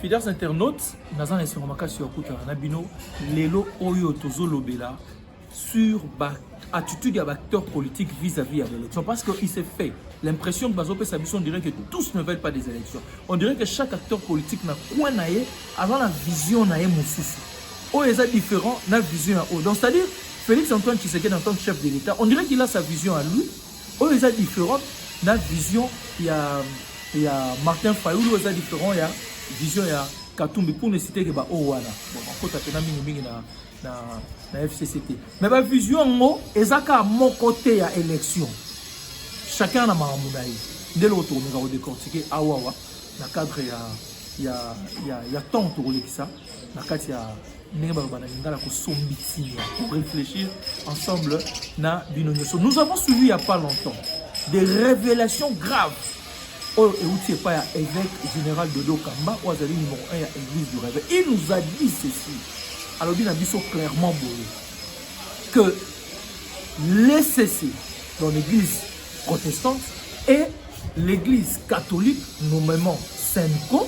Fidèles internautes, nous avons essayé de lelo oyo tozolobela sur l'attitude des acteurs politiques vis-à-vis de l'élection. Parce qu'il s'est fait l'impression que Bazope Sabisson dirait que tous ne veulent pas des élections. On dirait que chaque acteur politique n'a quoi naïe avant la vision naïe moussoussou. Oh, ils sont différents, la vision à eux. Donc, c'est-à-dire, Félix Antoine Tshisekedi en tant que chef de l'État, on dirait qu'il a sa vision à lui. Oh, ils sont différents, la vision, il y a Martin Fayoulou, ils sont différents, il y a vision, il y a Katumbi, pour ne citer que bah oh voilà. Bon, encore t'as peine na FCCT. Mais ma vision en haut, ezaka à mon côté à élection. Chacun a ma moudaï. Dès le retour, nous allons décortiquer awawa. Dans le cadre il y a tant de rôles que ça. Dans le cadre il y a pour réfléchir ensemble na binonyoso. Nous avons suivi il n'y a pas longtemps des révélations graves. Oh, et où tu pas évêque général de Dokamba, ou Azali numéro 1 à l'église du réveil. Il nous a dit ceci. Alors, il a dit clairement que les CC dans l'église protestante et l'église catholique, nommément Senko,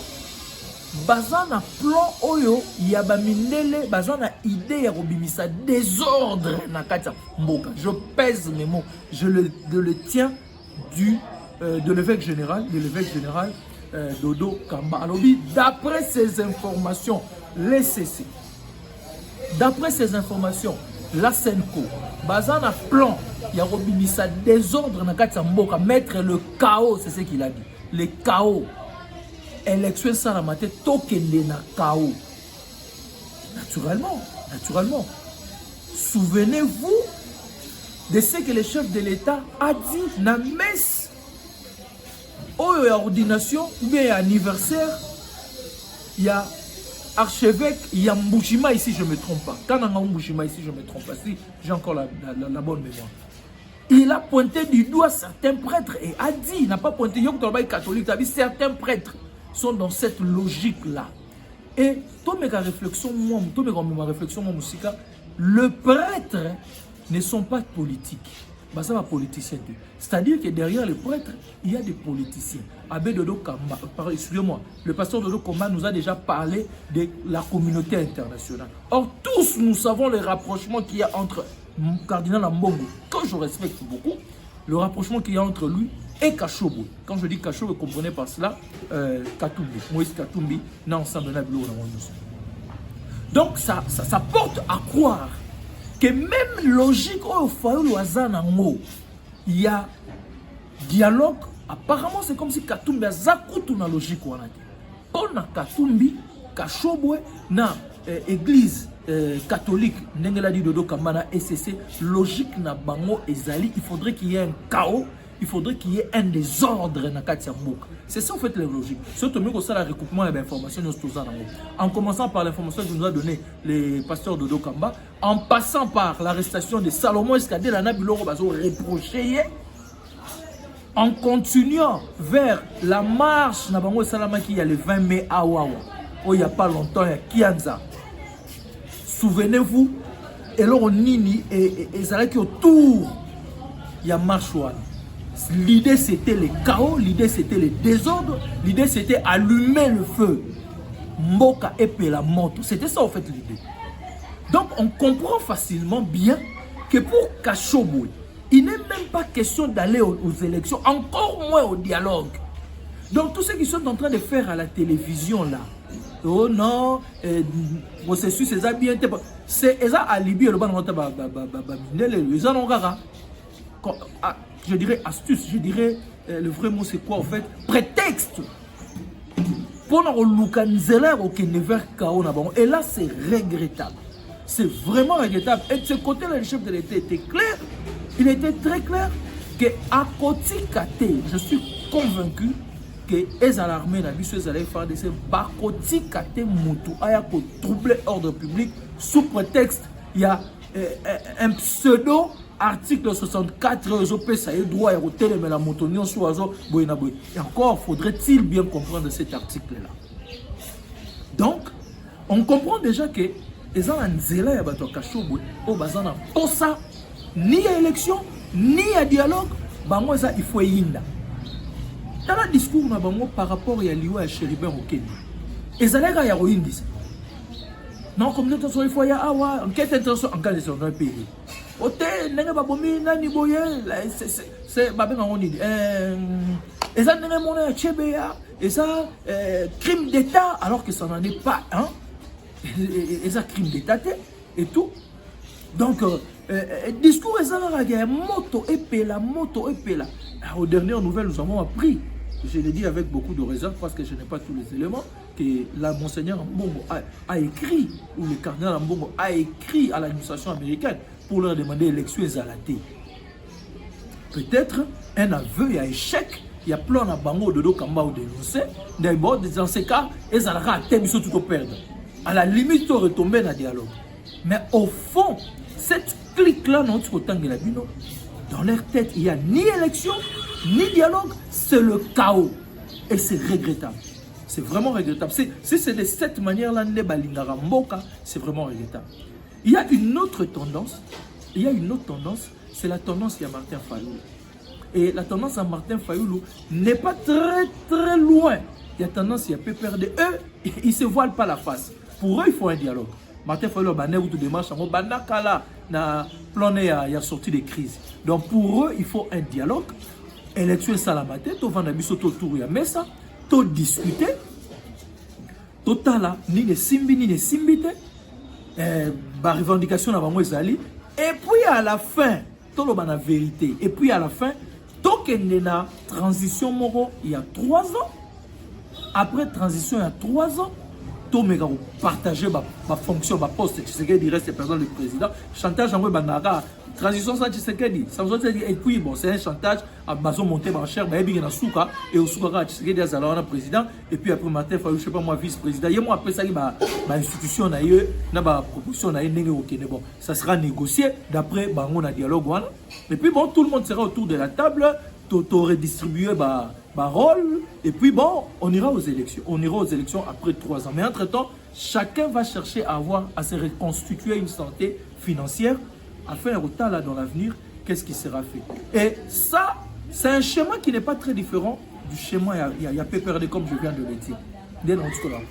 bazana plan oyo yabamindele bazana idée ya robimisa désordre na katia mboka. Je pèse mes mots, je le tiens de l'évêque général, Dodo Kamba. Alors, d'après ces informations, les CC, d'après ces informations, la Senko, bazan a plan, il y a robimisa désordre na katia mboka, mettre le chaos, c'est ce qu'il a dit. Le chaos. Élection sans la matière, tokende na chaos. Naturellement. Souvenez-vous de ce que le chef de l'État a dit na messe. Oh, il y a ordination, ou bien il y a anniversaire, il y a archevêque, il y a Mbushima ici, je ne me trompe pas. Quand on a Mbushima ici, je ne me trompe pas. Si j'ai encore la bonne mémoire. Il a pointé du doigt certains prêtres et a dit, il n'a pas pointé, il y a catholique, certains prêtres sont dans cette logique-là. Et toute ma réflexion, le prêtre ne sont pas politiques. Ça va politicien. C'est-à-dire que derrière les prêtres, il y a des politiciens. Abbé Dodo Kamba, excusez-moi, le pasteur Dodo Kamba nous a déjà parlé de la communauté internationale. Or, tous nous savons les rapprochements qu'il y a entre Cardinal Ambongo, que je respecte beaucoup, le rapprochement qu'il y a entre lui et Kashobo. Quand je dis Kashobo, vous comprenez par cela Katumbi, Moïse Katumbi, n'a ensemble na bilo. Donc, ça porte à croire que même logique au Fayoulou Azanango, il y a dialogue. Apparemment, c'est comme si Katumbi a zakutu na logique wana. Pour na Katumbi, Kashobo na église catholique, Nengela di Dodo Kambana SCC, logique na bango ezali, il faudrait qu'il y ait un chaos. Il faudrait qu'il y ait un désordre dans Katia Mboka. C'est ça en fait la logique. Surtout mieux que ça, le recoupement et l'information, en commençant par l'information que nous a donné les pasteurs de Dokamba, en passant par l'arrestation de Salomon Escadé, la Nabiloro Bazo reproché, en continuant vers la marche Nabango Salama qui y a le 20 mai à Wawa, où il n'y a pas longtemps, il y a Kianza. Souvenez-vous, et là on nini et ça qui autour, il y a Marchouane. L'idée c'était le chaos, l'idée c'était le désordre, l'idée c'était allumer le feu. Mboka épée la moto. C'était ça en fait l'idée. Donc on comprend facilement bien que pour Kashobo, il n'est même pas question d'aller aux élections, encore moins au dialogue. Donc tous ceux qui sont en train de faire à la télévision là, oh non, processus c'est bien, c'est ça alibi le ban les gens je dirais astuce, je dirais le vrai mot c'est quoi en fait? Prétexte. Pour nous vers chaos. Et là c'est regrettable. C'est vraiment regrettable. Et de ce côté-là, le chef de l'État était clair. Il était très clair que à côté Kate, je suis convaincu que les alarmés n'a vu ce allaient faire de ces bakoti Kate Moutou aya pour troubler l'ordre public sous prétexte il y a un pseudo article 64 ESOP, ça est droit à hôtel mais la montonion soit boinaboy. Et encore faudrait-il bien comprendre cet article-là. Donc, on comprend déjà que les gens en zéla ya bato kashobo au bazana pour ça ni à élection ni à dialogue, bango ça il faut yinda. Dans le discours na bango par rapport à Liwa et Chéribin au Kenya. Et ça les gars disent non comme nous il faut y avoir enquête internationale en cas de dans le pays. Ote nenge babomi nani boye c'est babenga on dit et ça nenge mona chebea et ça crime d'état alors que ça n'en est pas hein et ça crime d'état et tout donc discours et ça la moto épée la aux dernières nouvelles nous avons appris, je l'ai dit avec beaucoup de réserve parce que je n'ai pas tous les éléments, que la Monseigneur Mbongo a écrit, ou le cardinal Mbongo a écrit à l'administration américaine pour leur demander l'élection exalatée. Peut-être un aveu, il y a échec, il y a plein de bango de dos kamba ou dénoncé, dans ces cas, ils ont à thème, ils sont tout perdre. À la limite, ils ont retombé dans le dialogue. Mais au fond, cette clique-là, dans leur tête, il n'y a ni élection, ni dialogue, c'est le chaos. Et c'est regrettable. C'est vraiment regrettable. Si c'est de cette manière-là, c'est vraiment regrettable. Il y a une autre tendance, c'est la tendance à Martin Fayoulou. Et la tendance à Martin Fayoulou n'est pas très loin. Il y a tendance à PPRD. Eux, ils ne se voilent pas la face. Pour eux, il faut un dialogue. Martin Fayoulou a une démarche, il a sorti des crises. Donc pour eux, il faut un dialogue. Élection salamate, tu vas autour de ça, tu discuter. Total, ni de simbi, ni de simbite. Revendication à Ezali. Et puis à la fin, tu as la vérité. Et puis à la fin, tu as une transition moro il y a 3 ans. Après transition il y a 3 ans. Tout le monde partager ma fonction, ma poste, Tshisekedi reste le président du président. Chantage en Banara, transition sans Tshisekedi. Et puis, bon, c'est un chantage à Bazo monter ma chère, mais il y a un souka, et au souka, Tshisekedi est le président, et puis après, Martin Fayoulou, je ne sais pas moi, vice-président. Et moi, après ça, il y a une institution, il y a une proposition, bon, ça sera négocié d'après un dialogue. Et puis, bon, tout le monde sera autour de la table, tu aurais distribué rôle, et puis bon, on ira aux élections. On ira aux élections après 3 ans. Mais entre-temps, chacun va chercher à se reconstituer une santé financière afin de là dans l'avenir, qu'est-ce qui sera fait. Et ça, c'est un schéma qui n'est pas très différent du schéma il y a PPRD comme je viens de le dire.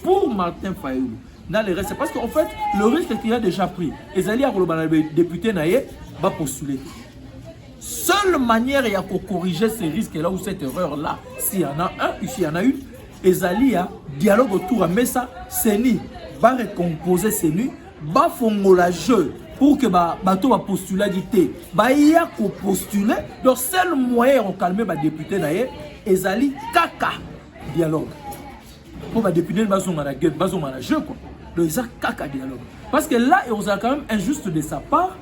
Pour Martin Fayoulou, dans les restes, c'est parce qu'en fait, le risque qu'il a déjà pris, Ezali a député Naye va postuler. Seule manière de corriger ces risques-là ou cette erreur-là, s'il y en a un, ici il y en a une, Ezali a dialogue autour de Messa, Seni va recomposer Seni, va fongola jeu pour que bateau va postuler d'ité, il y a qu'au postuler, donc seul moyen de calmer les députés naïe, Ezali kaka dialogue. Pour les députés, ils vont la gueule, ils vont la jeu quoi. Donc ils ont kaka dialogue. Parce que là, il a quand même injuste de sa part.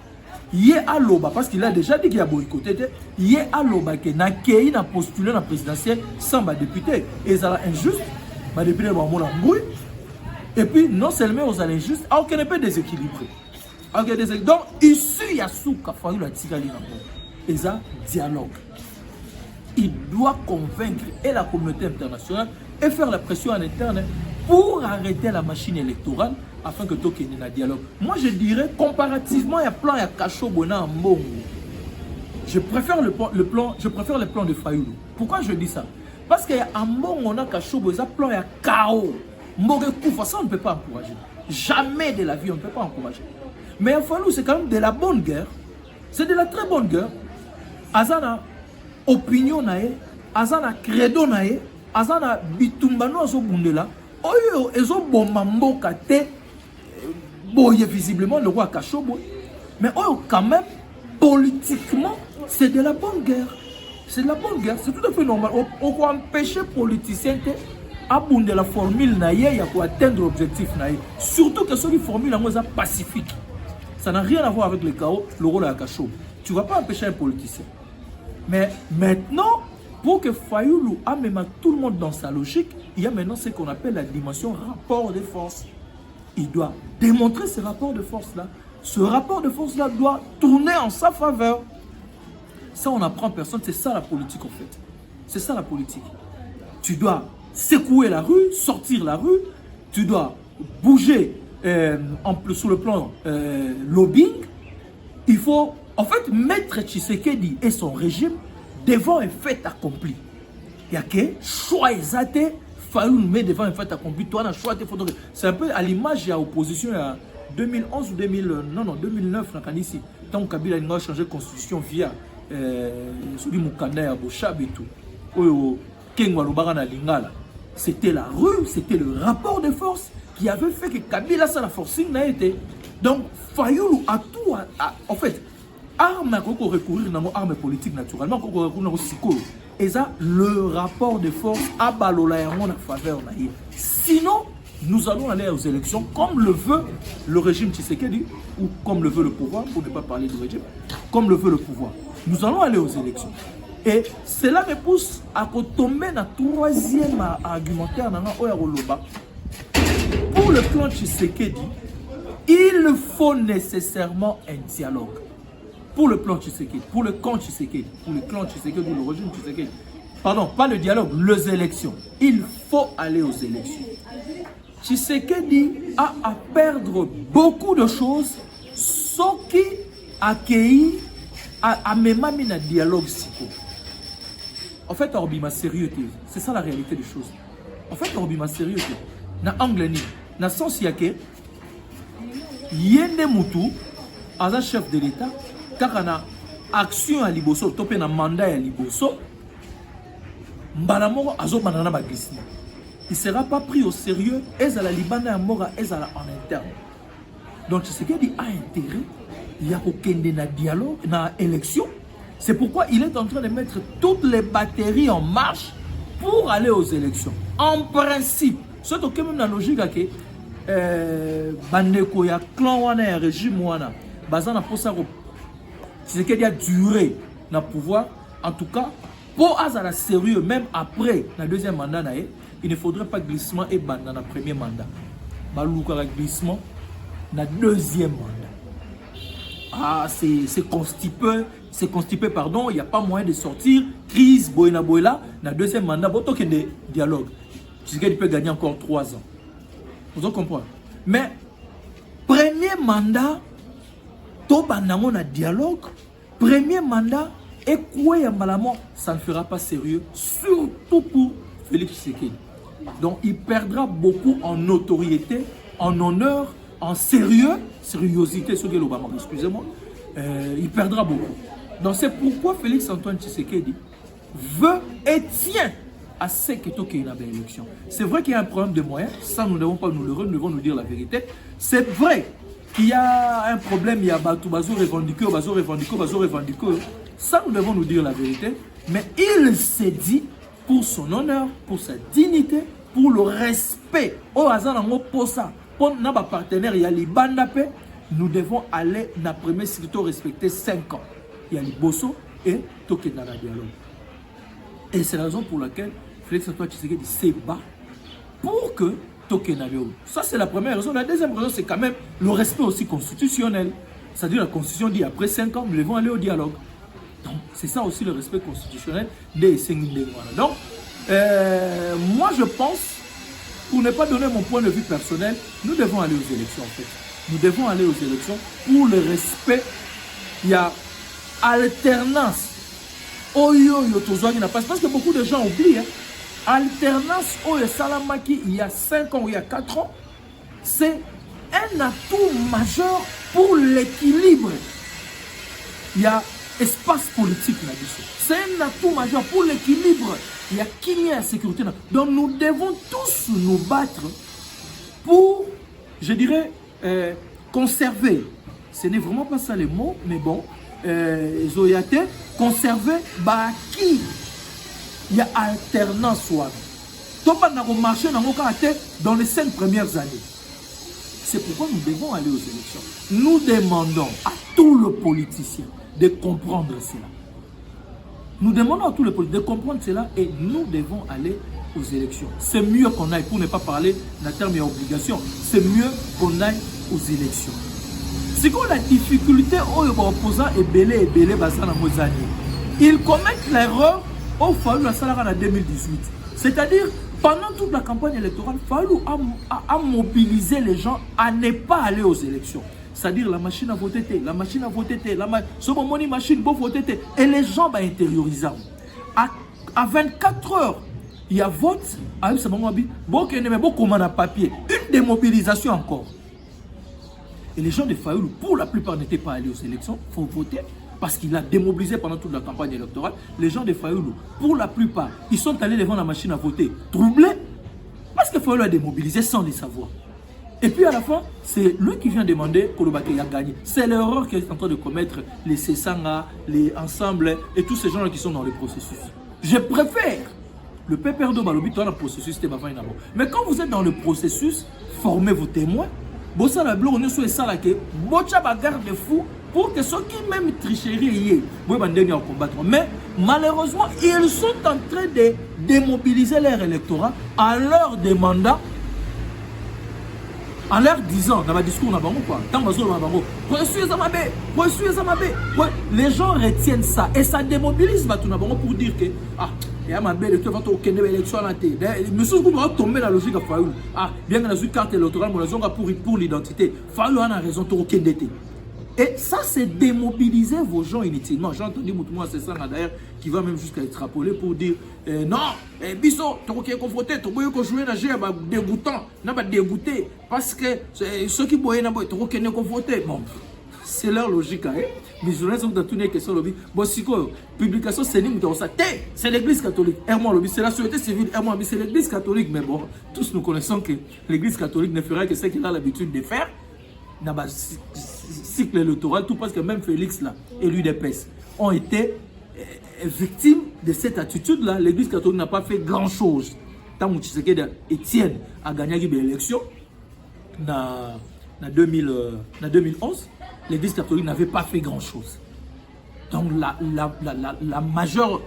Yé à l'oba, parce qu'il a déjà dit qu'il a boycotté, yé à l'oba qui n'a pas postulé dans la présidentielle sans député. Et ça injuste, les députés vont avoir l'embrouille. Et puis, non seulement aux injustes, alors qu'il n'est pas déséquilibré. Donc, ici, il y a Souka, Fayoulou, Tikali, et ça, dialogue. Il doit convaincre et la communauté internationale et faire la pression en interne pour arrêter la machine électorale afin que tout ait un dialogue. Moi, je dirais, comparativement, il y a plan, il y a Kacho Bona en Mbongo. Je préfère le plan de Fayoulou. Pourquoi je dis ça? Parce qu'il y a un Mbongo, on a Kacho Bona, plan, il y a chaos. Mbongo Koufa, ça on ne peut pas encourager. Jamais de la vie, on ne peut pas encourager. Mais Fayoulou, c'est quand même de la bonne guerre. C'est de la très bonne guerre. Azana opinion nae, azana credo nae, azana bitumbano azo bundela. Oyo ezo bomambo kate boye visiblement le roi Kachobo. Mais oyo quand même politiquement c'est de la bonne guerre. C'est de la bonne guerre, c'est tout à fait normal. On peut empêcher les politiciens à bounder la formule nae pour atteindre l'objectif nae. Surtout que cette formule est pacifique. Ça n'a rien à voir avec le chaos, le rôle de Kachobo. Tu ne vas pas empêcher un politicien. Mais maintenant, pour que Fayoulou amène tout le monde dans sa logique, il y a maintenant ce qu'on appelle la dimension rapport de force. Il doit démontrer ce rapport de force-là. Ce rapport de force-là doit tourner en sa faveur. Ça, on n'apprend personne. C'est ça la politique, en fait. C'est ça la politique. Tu dois secouer la rue, sortir la rue. Tu dois bouger sur le plan lobbying. Il faut... En fait, Maître Tshisekedi et son régime devant un fait accompli. Il y a que choix exaté, Fayou nous met devant un fait accompli, toi, on a choisi tes photos. C'est un peu à l'image de l'opposition à 2011 ou 2009, ici. Tant que Kabila a changé de constitution via celui Moukanda à Bochab et tout. C'était la rue, c'était le rapport de force qui avait fait que Kabila, ça la forcing n'a été. Donc, Fayou a tout, en fait, arme à recourir dans armes politiques naturellement, et ça, le rapport de force à Balola et en faveur. Sinon, nous allons aller aux élections comme le veut le régime Tshisekedi, ou comme le veut le pouvoir, pour ne pas parler du régime, comme le veut le pouvoir. Nous allons aller aux élections. Et cela me pousse à tomber dans le troisième argumentaire. Pour le clan Tshisekedi, il faut nécessairement un dialogue. Pour le clan Tshisekedi, pour le camp Tshisekedi, pour le clan Tshisekedi ou le régime Tshisekedi. Pardon, pas le dialogue, les élections. Il faut aller aux élections. Tshisekedi a à perdre beaucoup de choses, ce qui accueillit à même un dialogue psycho. En fait, Orbima sérieux, c'est ça la réalité des choses. En fait, Orbima sérieux, na angle ni, na sens yake, yende mutu, as un chef de l'État, car on a action à Liboso, topé na mandat à Liboso, mbanamoro azo banana bagisma. Il ne sera pas pris au sérieux, et à la Libana mora, et à la en interne. Donc, ce qu'il dit a intérêt, il y a aucun dialogue, dans l'élection. C'est pourquoi il est en train de mettre toutes les batteries en marche pour aller aux élections. En principe, c'est que même dans la logique que Bandeko, il y a clan, il y a régime, bazana pour ça, c'est qu'il y a duré dans le pouvoir. En tout cas, pour avoir sérieux, même après le deuxième mandat, il ne faudrait pas glissement et ban dans le premier mandat. Balouka glissement dans le deuxième mandat. Ah, c'est constipé, pardon, il n'y a pas moyen de sortir. Crise, boïna boïla, dans le deuxième mandat, il y a des dialogues. Tu sais qu'il peut gagner encore 3 ans. Vous comprenez? Mais, premier mandat, tout le dialogue, premier mandat, et quoi ça ne fera pas sérieux, surtout pour Félix Tshisekedi. Donc, il perdra beaucoup en notoriété, en honneur, en sériosité, excusez-moi, il perdra beaucoup. Donc c'est pourquoi Félix Antoine Tshisekedi veut et tient à ce que il y a une élection. C'est vrai qu'il y a un problème de moyens, ça nous ne devons pas nous leurrer, nous devons nous dire la vérité. C'est vrai qu'il y a un problème, il y a Bazo revendiqué, ça nous devons nous dire la vérité, mais il s'est dit, pour son honneur, pour sa dignité, pour le respect, au hasard pour ça. Pour notre partenaire, il y a les Bandapé, nous devons aller dans le premier cycle respecter 5 ans. Il y a les Bosso et Tokenana dialogue. Et c'est la raison pour laquelle Félix Antoine Tshisekedi se bat pour que Tokenana dialogue. Ça, c'est la première raison. La deuxième raison, c'est quand même le respect aussi constitutionnel. C'est-à-dire la Constitution dit après 5 ans, nous devons aller au dialogue. Donc, c'est ça aussi le respect constitutionnel des Senghindé. Donc, moi, je pense, pour ne pas donner mon point de vue personnel, nous devons aller aux élections en fait. Nous devons aller aux élections pour le respect. Il y a alternance. Parce que beaucoup de gens oublient. Alternance au Salamaki il y a 5 ans ou il y a 4 ans, c'est un atout majeur pour l'équilibre. Il y a espace politique là-dessus. C'est un atout majeur pour l'équilibre. Il y a qui y a la sécurité. Donc nous devons tous nous battre pour, je dirais, conserver. Ce n'est vraiment pas ça les mots, mais bon, Zoyate, conserver, bah qui il y a alternance. Donc on a marché dans les 5 premières années. C'est pourquoi nous devons aller aux élections. Nous demandons à tous les politiciens de comprendre cela. Nous demandons à tous les politiciens de comprendre cela et nous devons aller aux élections. C'est mieux qu'on aille, pour ne pas parler d'un terme et obligation, c'est mieux qu'on aille aux élections. C'est quoi la difficulté aux opposants et belé basana Mozani? Ils commettent l'erreur au Fayou en 2018. C'est-à-dire, pendant toute la campagne électorale, Fayou a mobilisé les gens à ne pas aller aux élections. C'est-à-dire la machine à voter, la machine à voter, ce moment machine pour voter. Et les gens vont intérioriser. À 24 heures il y a vote, beaucoup de papier, une démobilisation encore. Et les gens de Fayoulou, pour la plupart, n'étaient pas allés aux élections, il faut voter, parce qu'il a démobilisé pendant toute la campagne électorale. Les gens de Fayoulou, pour la plupart, ils sont allés devant la machine à voter, troublés, parce que Fayoulou a démobilisé sans les savoir. Et puis à la fin, c'est lui qui vient demander Kolobake a gagné. C'est l'erreur qu'il est en train de commettre les Sessanga, les Ensembles et tous ces gens-là qui sont dans le processus. Je préfère le PPR de Balobi dans le processus. Mais quand vous êtes dans le processus, formez vos témoins. Bossa la blanc, on est sur les salles qui bocha bagarre de fou pour que ceux qui même tricherie combattre. Mais malheureusement, ils sont en train de démobiliser leur électorat à leur demandant. En leur disant, dans ma discours, les gens retiennent ça et ça démobilise pour dire que il y a ma belle, tu vas tomber l'élection à la télé. Mais si vous tomber la logique à Fayoulou, bien que la carte électorale, pour l'identité, Fayoulou a raison, tu vas tomber. Et ça, c'est démobiliser vos gens inutilement. J'ai entendu Moutouma, c'est ça d'ailleurs, qui va même jusqu'à extrapoler pour dire non, Bisso, tu es confronté, tu peux jouer dans le dégoûtant, dégoûté, parce que ceux qui boivent, tu es confronté. Bon, c'est leur logique. Les journalistes ont tout les questions. Bon, si quoi, publication, c'est l'église catholique. C'est la société civile. C'est l'église catholique. Mais bon, tous nous connaissons que l'église catholique ne fera que ce qu'elle a l'habitude de faire. Dans le cycle électoral, tout parce que même Félix, là, élu des PES, ont été victimes de cette attitude-là. L'église catholique n'a pas fait grand-chose. Tant que Étienne a gagné l'élection, en 2011, l'église catholique n'avait pas fait grand-chose. Donc la majeure,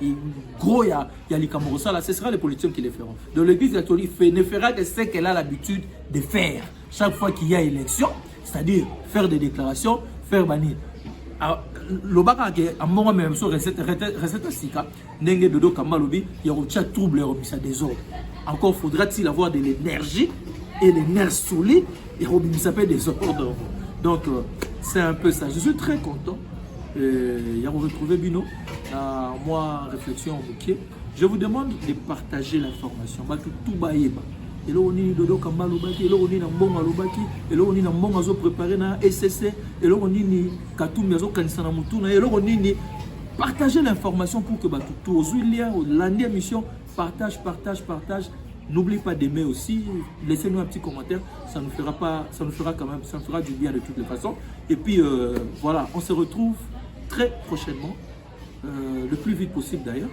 gros, il y a les Camorosa, là, ce sera les politiciens qui les feront. Donc l'église catholique ne fera que ce qu'elle a l'habitude de faire chaque fois qu'il y a élection, c'est-à-dire faire des déclarations, faire bannir. Le baka qui est en moment même sur recette à Sika, n'engage de Kamalobi, il y a un trouble et des ordres. Encore faudra-t-il avoir de l'énergie et les nerfs solides et ça fait des ordres. Donc c'est un peu ça. Je suis très content. Il y a retrouvé Bino. Moi, réflexion au bouquet. Je vous demande de partager l'information. Tout baïba. Et là, on est dodo kambalobaki. Et là, on est dans bon alobaki. Et là, on est dans bon azo préparé dans SSC. Et là, on est ni katoum yazo kanisana mutuna. Et là, on est ni partager l'information pour que tout aux huiliens, au lundi émission, partage. N'oubliez pas d'aimer aussi, laissez-nous un petit commentaire, ça nous fera quand même, ça nous fera du bien de toutes les façons. Et puis voilà, on se retrouve très prochainement, le plus vite possible d'ailleurs,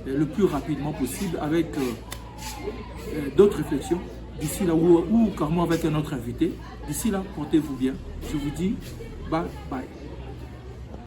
le plus rapidement possible avec d'autres réflexions. D'ici là, ou carrément avec un autre invité. D'ici là, portez-vous bien. Je vous dis bye bye.